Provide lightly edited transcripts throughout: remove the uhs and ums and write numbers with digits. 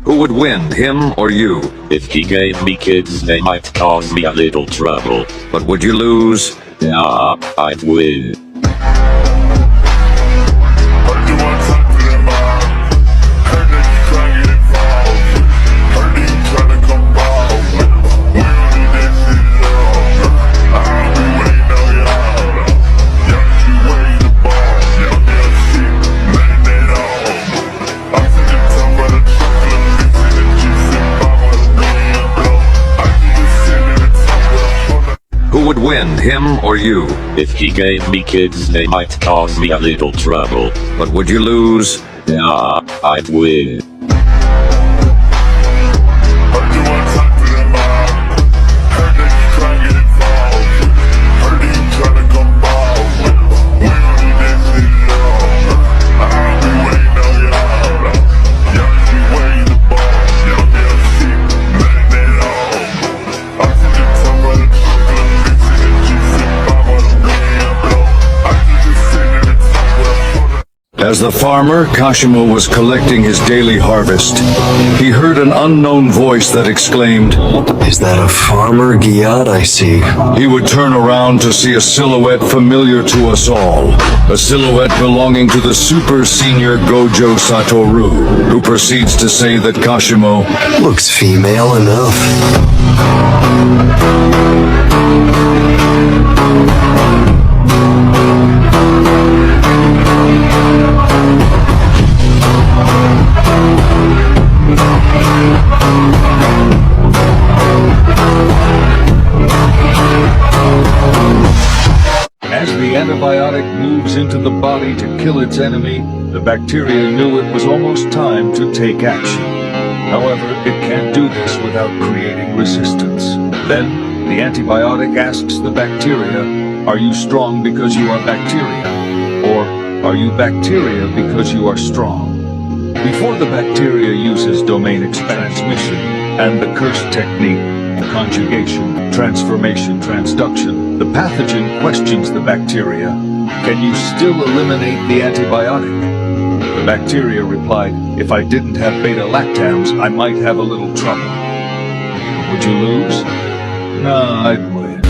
Who would win, him or you? If he gave me kids, they might cause me a little trouble. But would you lose? Yeah, I'd win. Who would win, him or you? If he gave me kids, they might cause me a little trouble. But would you lose? Yeah, I'd win. As the farmer, Kashimo, was collecting his daily harvest, he heard an unknown voice that exclaimed, "Is that a farmer, Gyat, I see?" He would turn around to see a silhouette familiar to us all. A silhouette belonging to the super senior Gojo Satoru, who proceeds to say that Kashimo looks female enough. As the antibiotic moves into the body to kill its enemy, the bacteria knew it was almost time to take action. However, it can't do this without creating resistance. Then, the antibiotic asks the bacteria, are you strong because you are bacteria? Or are you bacteria because you are strong? Before the bacteria uses domain transmission and the curse technique, conjugation, transformation, transduction, the pathogen questions the bacteria, can you still eliminate the antibiotic? The bacteria replied, if I didn't have beta-lactams, I might have a little trouble. Would you lose? No, I'd win.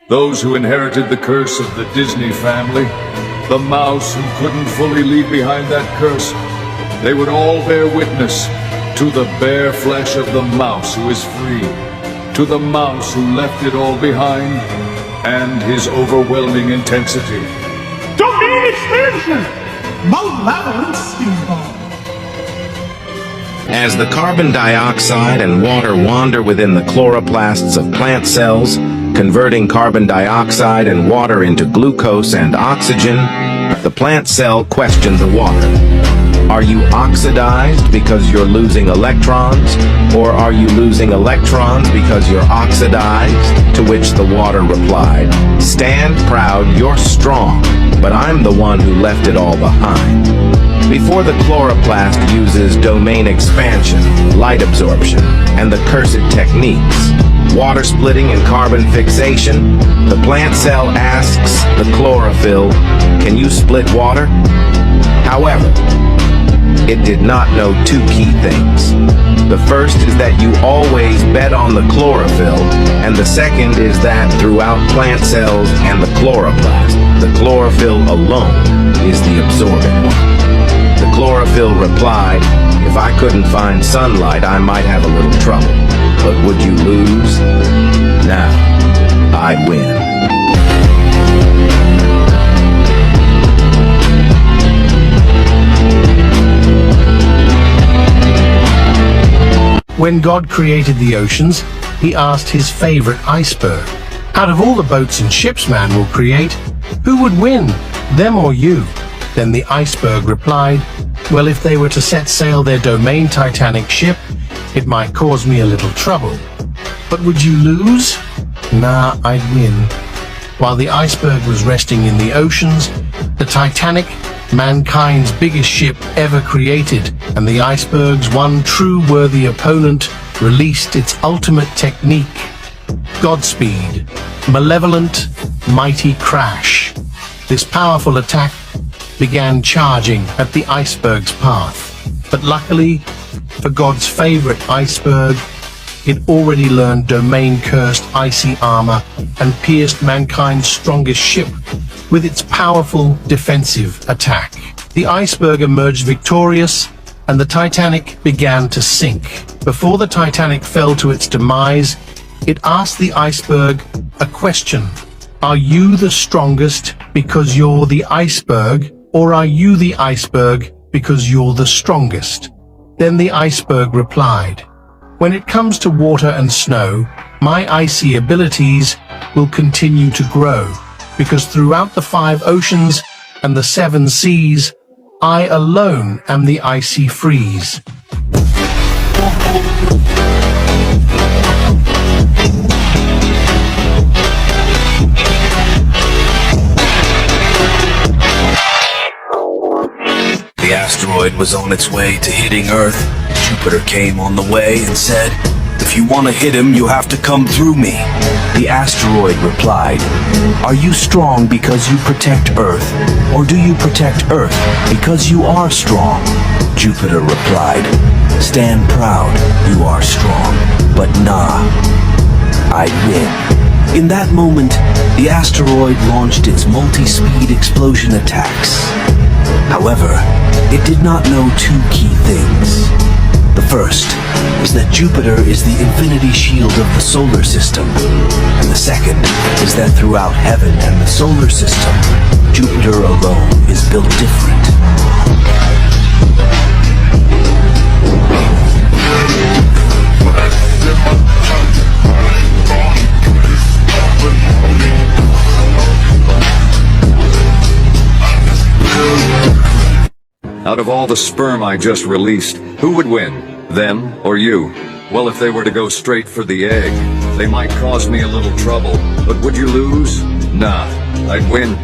Those who inherited the curse of the Disney family, the mouse who couldn't fully leave behind that curse, they would all bear witness to the bare flesh of the mouse who is free, to the mouse who left it all behind, and his overwhelming intensity. Domain expansion! Malevolent speedball! As the carbon dioxide and water wander within the chloroplasts of plant cells, converting carbon dioxide and water into glucose and oxygen, the plant cell questioned the water. Are you oxidized because you're losing electrons? Or are you losing electrons because you're oxidized? To which the water replied, stand proud, you're strong, but I'm the one who left it all behind. Before the chloroplast uses domain expansion, light absorption, and the cursed techniques, water splitting and carbon fixation, the plant cell asks the chlorophyll, can you split water? However, it did not know two key things. The first is that you always bet on the chlorophyll, and the second is that throughout plant cells and the chloroplast, the chlorophyll alone is the absorbent one. The chlorophyll replied, if I couldn't find sunlight, I might have a little trouble. But would you lose? Now, I'd win. When God created the oceans, he asked his favorite iceberg, out of all the boats and ships man will create, who would win, them or you? Then the iceberg replied, well, if they were to set sail their domain Titanic ship, it might cause me a little trouble. But would you lose? Nah, I'd win. While the iceberg was resting in the oceans, the Titanic, mankind's biggest ship ever created, and the iceberg's one true worthy opponent, released its ultimate technique. Godspeed. malevolent, mighty crash. This powerful attack began charging at the iceberg's path. But luckily, for God's favorite iceberg, it already learned domain-cursed icy armor and pierced mankind's strongest ship with its powerful defensive attack. The iceberg emerged victorious, and the Titanic began to sink. Before the Titanic fell to its demise, it asked the iceberg a question. Are you the strongest because you're the iceberg, or are you the iceberg because you're the strongest? Then the iceberg replied, when it comes to water and snow, my icy abilities will continue to grow, because throughout the 5 oceans and the 7 seas, I alone am the icy freeze. The asteroid was on its way to hitting Earth. Jupiter came on the way and said, "If you want to hit him, you have to come through me." The asteroid replied, "Are you strong because you protect Earth, or do you protect Earth because you are strong?" Jupiter replied, "Stand proud, you are strong, but nah, I win." In that moment, the asteroid launched its multi-speed explosion attacks. However, it did not know 2 key things. The first is that Jupiter is the infinity shield of the solar system, and the second is that throughout heaven and the solar system, Jupiter alone is built different. Out of all the sperm I just released, who would win? Them or you? Well, if they were to go straight for the egg, they might cause me a little trouble. But would you lose? Nah, I'd win.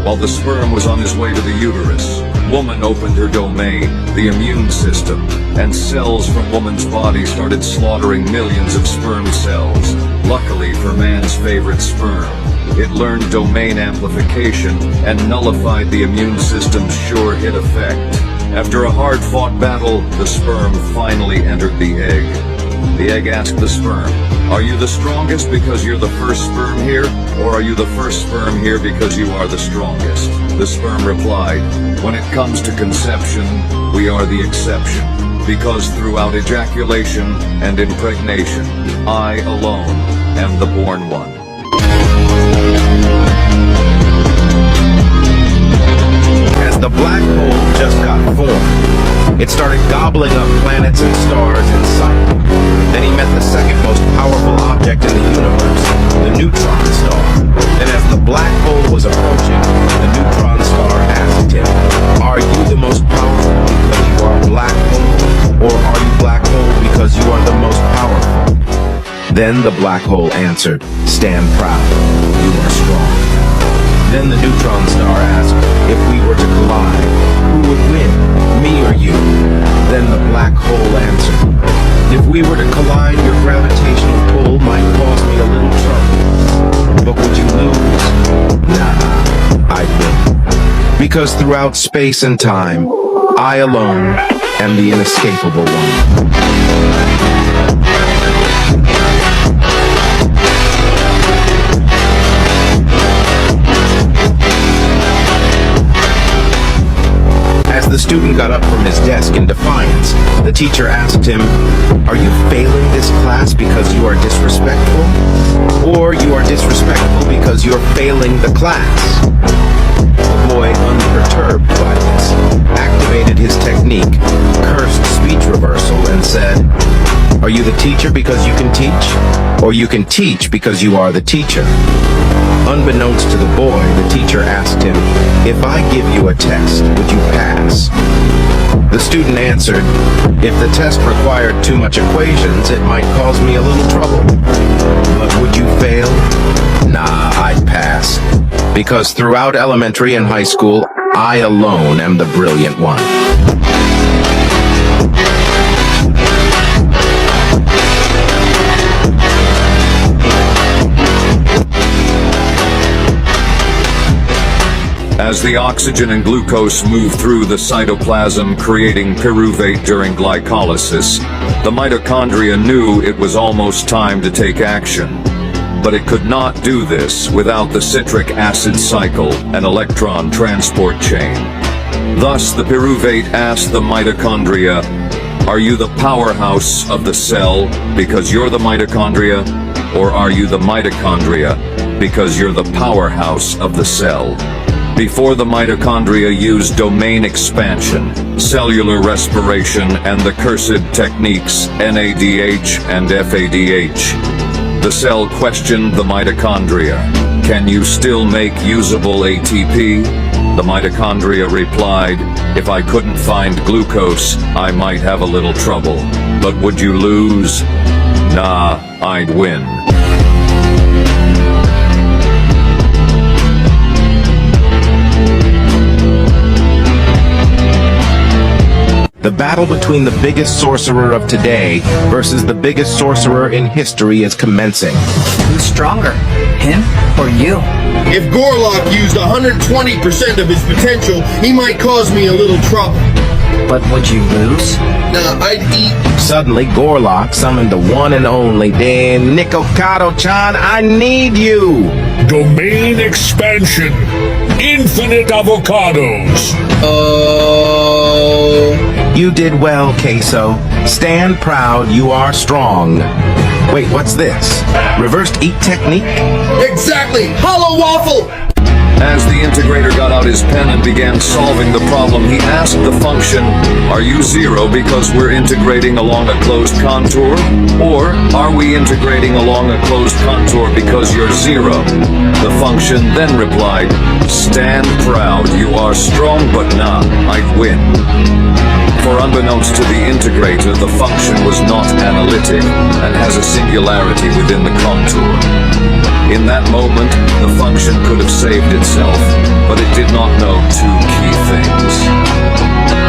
While the sperm was on his way to the uterus, woman opened her domain, the immune system, and cells from woman's body started slaughtering millions of sperm cells. Luckily for man's favorite sperm, it learned domain amplification and nullified the immune system's sure hit effect. After a hard-fought battle, the sperm finally entered the egg. The egg asked the sperm, "Are you the strongest because you're the first sperm here, or are you the first sperm here because you are the strongest?" The sperm replied, "When it comes to conception, we are the exception, because throughout ejaculation and impregnation, I alone am the born one." As the black hole just got formed, it started gobbling up planets and stars in sight. Then he met the second most powerful object in the universe, the neutron star. Then as the black hole was approaching, the neutron star asked him, "Are you the most powerful because you are black hole, or are you black hole because you are the most powerful?" Then the black hole answered, "Stand proud, you are strong." Then the neutron star asked, "If we were to collide, who would win, me or you?" Then the black hole answered, "If we were to collide, your gravitational pull might cause me a little trouble. But would you lose?" "Nah, I'd win. Because throughout space and time, I alone am the inescapable one." The student got up from his desk in defiance. The teacher asked him, "Are you failing this class because you are disrespectful? Or you are disrespectful because you're failing the class?" The boy, unperturbed by this, activated his technique, cursed speech reversal, and said, "Are you the teacher because you can teach? Or you can teach because you are the teacher?" Unbeknownst to the boy, the teacher asked him, "If I give you a test, would you pass?" The student answered, "If the test required too much equations, it might cause me a little trouble. But would you fail?" "Nah, I'd pass. Because throughout elementary and high school, I alone am the brilliant one." As the oxygen and glucose move through the cytoplasm, creating pyruvate during glycolysis, the mitochondria knew it was almost time to take action. But it could not do this without the citric acid cycle and electron transport chain. Thus, the pyruvate asked the mitochondria, "Are you the powerhouse of the cell because you're the mitochondria, or are you the mitochondria because you're the powerhouse of the cell?" Before the mitochondria used domain expansion, cellular respiration, and the cursed techniques NADH and FADH. The cell questioned the mitochondria. "Can you still make usable ATP?" The mitochondria replied, "If I couldn't find glucose, I might have a little trouble. But would you lose?" "Nah, I'd win." The battle between the biggest sorcerer of today versus the biggest sorcerer in history is commencing. Who's stronger, him or you? If Gorlock used 120% of his potential, he might cause me a little trouble. But would you lose? Nah, I'd eat. Suddenly, Gorlock summoned the one and only Dan Nikocado-chan. I need you! Domain expansion. Infinite avocados. You did well, Queso. Stand proud, you are strong. Wait, what's this? Reversed eat technique? Exactly! Hollow waffle! As the integrator got out his pen and began solving the problem, he asked the function, "Are you zero because we're integrating along a closed contour? Or are we integrating along a closed contour because you're zero?" The function then replied, "Stand proud, you are strong, but nah, I'd win." For unbeknownst to the integrator, the function was not analytic and has a singularity within the contour. In that moment, the function could have saved itself, but it did not know two key things.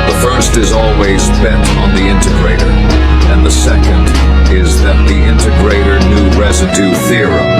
The first is always bet on the integrator, and the second is that the integrator knew residue theorem.